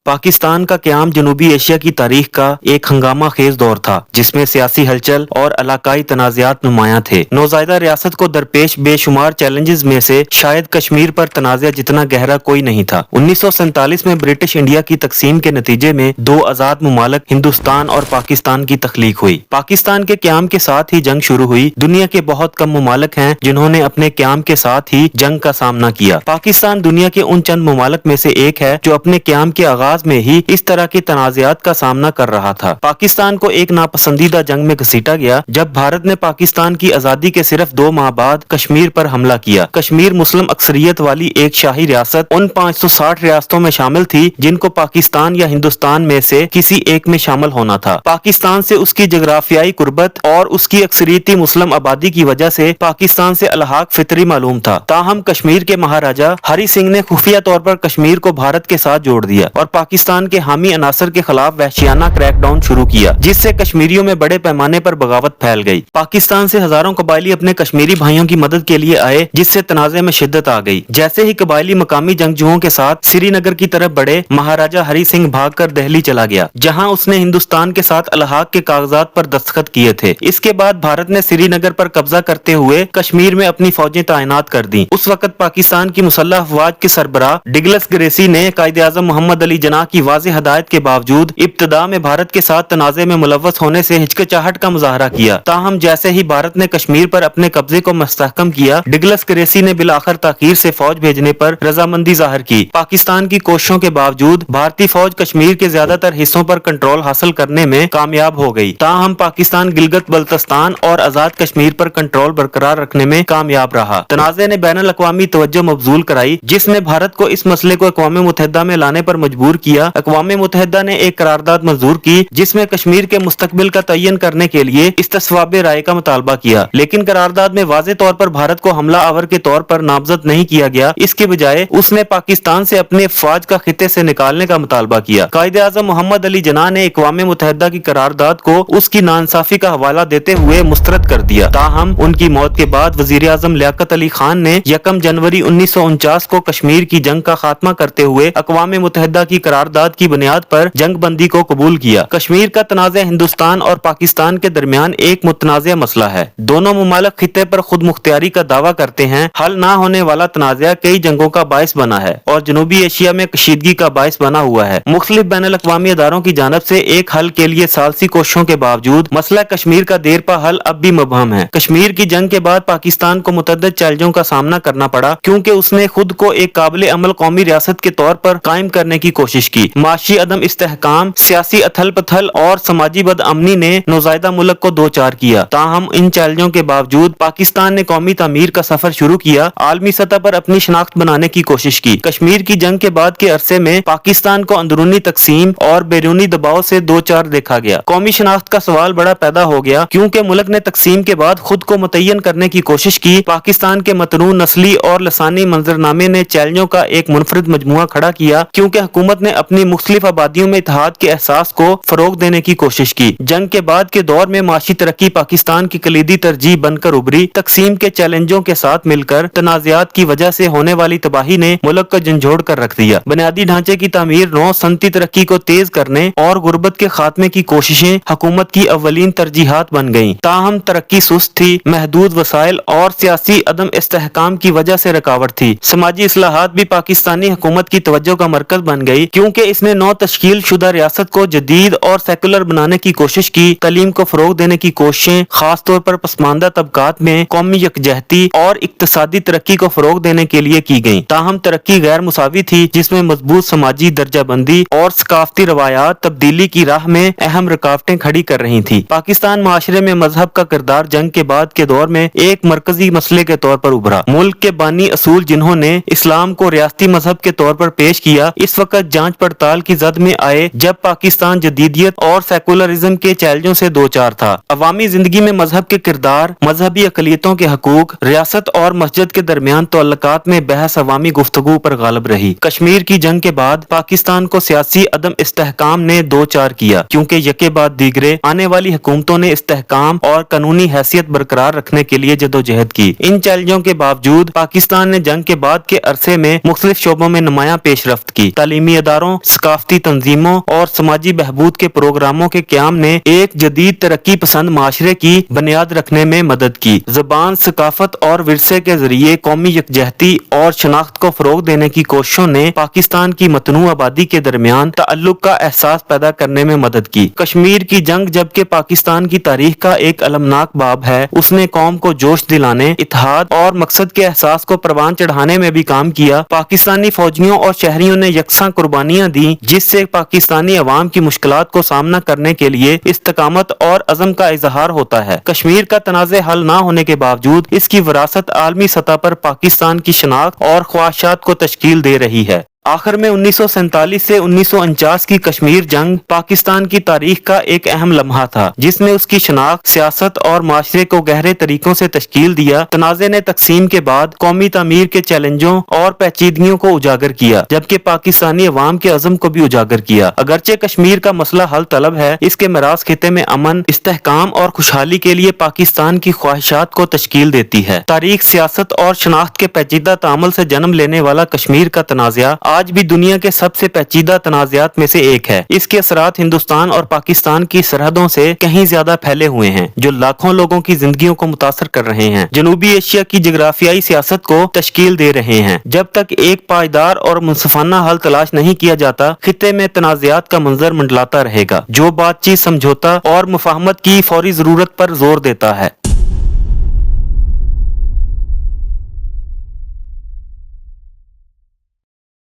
पाकिस्तान का क़याम जनूबी एशिया की तारीख का एक हंगामा खेज दौर था जिसमें सियासी हलचल और इलाकाई तनाज़ात नुमायां थे। नौज़ायदा रियासत को दरपेश बेशुमार चैलेंजेस में से शायद कश्मीर पर तनाज़ा जितना गहरा कोई नहीं था। 1947 में ब्रिटिश इंडिया की तकसीम के नतीजे में दो आज़ाद मुमालिक हिंदुस्तान और पाकिस्तान की तख्लीक हुई। पाकिस्तान के क़याम के साथ ही जंग शुरू हुई। दुनिया के बहुत कम मुमालिक हैं जिन्होंने अपने क़याम के साथ ही जंग का सामना किया। पाकिस्तान दुनिया के उन चंद मुमालिक में से एक है जो अपने क़याम के आगाज में ही इस तरह के तनाज़ात का सामना कर रहा था। पाकिस्तान को एक नापसंदीदा जंग में घसीटा गया जब भारत ने पाकिस्तान की आजादी के सिर्फ 2 माह बाद कश्मीर पर हमला किया। कश्मीर मुस्लिम अक्सरियत वाली एक शाही रियासत उन 560 रियासतों में शामिल थी जिनको पाकिस्तान या हिंदुस्तान में से किसी एक में शामिल होना था। पाकिस्तान से उसकी जगराफियाई कुर्बत और उसकी अक्सरियती मुस्लिम आबादी की वजह से पाकिस्तान से अलहाक फितरी मालूम था। ताहम कश्मीर के महाराजा हरि सिंह ने खुफिया तौर पर कश्मीर को भारत के साथ जोड़ दिया और पाकिस्तान के हामी अनासर के खिलाफ वहशियाना क्रैकडाउन शुरू किया जिससे कश्मीरियों में बड़े पैमाने पर बगावत फैल गई। पाकिस्तान से हजारों कबायली अपने कश्मीरी भाइयों की मदद के लिए आए जिससे तनाज़े में शिद्दत आ गई। जैसे ही कबायली मकामी जंगजुओं के साथ श्रीनगर की तरफ बढ़े, महाराजा हरि सिंह भागकर दिल्ली चला गया जहां उसने हिंदुस्तान के साथ अलहाक के कागजात पर दस्तखत किए थे। इसके बाद भारत ने श्रीनगर पर कब्जा करते हुए कश्मीर में अपनी फौजें तैनात कर दी। उस वक्त पाकिस्तान की मुसल्लह अफवाज के सरबराह डगलस ग्रेसी ने कायदे आज़म मोहम्मद अली जिन्नाह की वाज़ेह हदायत के बावजूद इब्तिदा में भारत के साथ तनाज़े में मुलव्वस होने से हिचकिचाहट का मुजाहरा किया। ताहम जैसे ही भारत ने कश्मीर पर अपने कब्जे को मुस्तहकम किया, डगलस ग्रेसी ने बिलाखिर ताखीर से फौज भेजने पर रजामंदी जाहिर की। पाकिस्तान की कोशिशों के बावजूद भारतीय फौज कश्मीर के ज्यादातर हिस्सों पर कंट्रोल हासिल करने में कामयाब हो गई। ताहम पाकिस्तान गिलगित बल्तिस्तान और आजाद कश्मीर पर कंट्रोल बरकरार रखने में कामयाब रहा। तनाज़े ने बैनुल अक़वामी तवज्जो मबजूल कराई जिसने भारत को इस मसले को अक़वाम मुत्तहिदा में लाने पर मजबूर किया। अक़वाम मुत्तहिदा ने एक करारदाद मंजूर की जिसमें कश्मीर के मुस्तकबिल का तयन करने के लिए इस्तिस्वाब राय का मुतालबा किया, लेकिन करारदाद में वाज़े तौर पर भारत को हमला आवर के तौर पर नामजद नहीं किया गया। इसके बजाय उसने पाकिस्तान से अपने अफवाज का खिते से निकालने का मुतालबा किया। कायदे आज़म मोहम्मद अली जिन्नाह ने अक़वाम मुत्तहिदा की करारदाद को उसकी नाइंसाफी का हवाला देते हुए मुस्तरद कर दिया। ताहम उनकी मौत के बाद वज़ीर आज़म लियाकत अली खान ने 1 जनवरी 1949 को कश्मीर की जंग का खात्मा करते हुए अक़वाम मुत्तहिदा की करारदाद की बुनियाद पर जंग बंदी को कबूल किया। कश्मीर का तनाज़ा हिंदुस्तान और पाकिस्तान के दरमियान एक मुतनाज़ा मसला है। दोनों मुमालिक खिते पर खुद मुख्तियारी का दावा करते हैं। हल ना होने वाला तनाज़ा कई जंगों का बायस बना है और जनूबी एशिया में कशीदगी का बायस बना हुआ है। मुख्तलिफ बैनुल अक़वामी अदारों की जानिब से एक हल के लिए सालसी कोशिशों के बावजूद मसला कश्मीर का देर पा हल अब भी मुबहम है। कश्मीर की जंग के बाद पाकिस्तान को मुतअद्दिद चैलेंजों का सामना करना पड़ा क्योंकि उसने खुद को एक काबिल अमल कौमी रियासत के तौर पर कायम करने की कोशिश की। माशी अदम इस्तेहकाम, सियासी अथल पथल और समाजी बदअमनी ने नौज़ायदा मुल्क को दो चार किया। ताहम इन चैलेंजों के बावजूद पाकिस्तान ने कौमी तामीर का सफर शुरू किया, आलमी सतह पर अपनी शनाख्त बनाने की कोशिश की। कश्मीर की जंग के बाद के अरसे में पाकिस्तान को अंदरूनी तकसीम और बैरूनी दबाव से दो चार देखा गया। कौमी शनाख्त का सवाल बड़ा पैदा हो गया क्योंकि मुल्क ने तकसीम के बाद खुद को मुतय्यन करने की कोशिश की। पाकिस्तान के मतनू नस्ली और लसानी मंजरनामे ने चैलेंजों का एक मुनफरिद मजमुआ खड़ा किया क्योंकि हुकूमत ने अपनी मुख्तलिफ आबादियों में इत्तेहाद के एहसास को फरोग देने की कोशिश की। जंग के बाद के दौर में माशी तरक्की पाकिस्तान की कलीदी तरजीह बनकर उभरी। तकसीम के चैलेंजों के साथ मिलकर तनाज़ात की वजह से होने वाली तबाही ने मुल्क को झंझोड़ कर रख दिया। बुनियादी ढांचे की तामीर, नौ सनती तरक्की को तेज करने और गुर्बत के खात्मे की कोशिशें हुकूमत की अव्वलीन तरजीहात बन गयी। ताहम तरक्की सुस्त थी, महदूद वसाइल और सियासी अदम इस्तेहकाम की वजह से रुकावट थी। समाजी इस्लाहात भी पाकिस्तानी हुकूमत की तवज्जो का मरकज बन गई क्योंकि इसने नौ तश्कील शुदा रियासत को जदीद और सेकुलर बनाने की कोशिश की। तालीम को फरोग देने की कोशिशें खास तौर पर पसमानदा तबकात में कौमी यकजहती और इक्तसादी तरक्की को फरोग देने के लिए की गई। ताहम तरक्की गैर मुसावी थी जिसमें मजबूत समाजी दर्जाबंदी और सकाफती रवायात तब्दीली की राह में अहम रुकावटें खड़ी कर रही थी। पाकिस्तान माशरे में मजहब का किरदार जंग के बाद के दौर में एक मरकजी मसले के तौर पर उभरा। मुल्क के बानी असूल जिन्होंने इस्लाम को रियासती मजहब के तौर पर पेश किया, इस वक्त जांच पड़ताल की जद में आए जब पाकिस्तान जदीदियत और सेकुलरिज्म के चैलेंजों से दो चार था। अवामी जिंदगी में मजहब के किरदार, मजहबी अकलियतों के हकूक, रियासत और मस्जिद के दरमियान तअल्लुकात में बहस अवामी गुफ्तगू पर गालिब रही। कश्मीर की जंग के बाद पाकिस्तान को सियासी अदम इस्तेहकाम ने दो चार किया क्योंकि यके बाद दीगरे आने वाली हुकूमतों ने इस्तेहकाम और कानूनी हैसियत बरकरार रखने के लिए जदोजहद की। इन चैलेंजों के बावजूद पाकिस्तान ने जंग के बाद के अरसे में मुख्तलिफ शोबों में नुमायां पेशरफ्त की। तालीमी इदारों, सकाफती तंजीमों और समाजी बहबूद के प्रोग्रामों के क़याम ने एक जदीद तरक्की पसंद माशरे की बुनियाद रखने में मदद की। ज़बान, सकाफत और विरसे के जरिए कौमी यकजहती और शनाख्त को फरोग देने की कोशिशों ने पाकिस्तान की मतनू आबादी के दरमियान ताल्लुक का एहसास पैदा करने में मदद की। कश्मीर की जंग, जबकि पाकिस्तान की तारीख का एक अलमनाक बाब है, उसने कौम को जोश दिलाने, इत्तेहाद और मकसद के एहसास को परवान चढ़ाने में भी काम किया। पाकिस्तानी फौजियों और शहरियों ने यकसा कुर्बानियां दी, जिससे पाकिस्तानी अवाम की मुश्किलात को सामना करने के लिए इस्तकामत और अज़म का इजहार होता है। कश्मीर का तनाज़े हल न होने के बावजूद इसकी विरासत आलमी सतह पर पाकिस्तान की शनाख्त और ख्वाहिशात को तश्कील दे रही है। आखिर में 1947 से 1949 की कश्मीर जंग पाकिस्तान की तारीख का एक अहम लम्हा था, जिसने उसकी शनाख्त, सियासत और माशरे को गहरे तरीकों से तश्कील दिया। तनाज़े ने तकसीम के बाद कौमी तामीर के चैलेंजों और पेचीदगियों को उजागर किया, जबकि पाकिस्तानी अवाम के अज़म को भी उजागर किया। अगरचे कश्मीर का मसला हल तलब है, इसके मिरास खिते में अमन, इस्तेहकाम और खुशहाली के लिए पाकिस्तान की ख्वाहिशात को तश्कील देती है। तारीख, सियासत और शनाख्त के पेचीदा तामल से जन्म लेने वाला कश्मीर का तनाज़ा आज भी दुनिया के सबसे पेचीदा तनाज़ात में से एक है। इसके असरात हिंदुस्तान और पाकिस्तान की सरहदों से कहीं ज्यादा फैले हुए हैं, जो लाखों लोगों की जिंदगियों को मुतासर कर रहे हैं, जनूबी एशिया की जगराफियाई सियासत को तश्कील दे रहे हैं। जब तक एक पायदार और मुनसिफाना हल तलाश नहीं किया जाता, खिते में तनाज़ात का मंजर मंडलाता रहेगा, जो बातचीत, समझौता और मुफाहमत की फौरी जरूरत पर जोर देता है।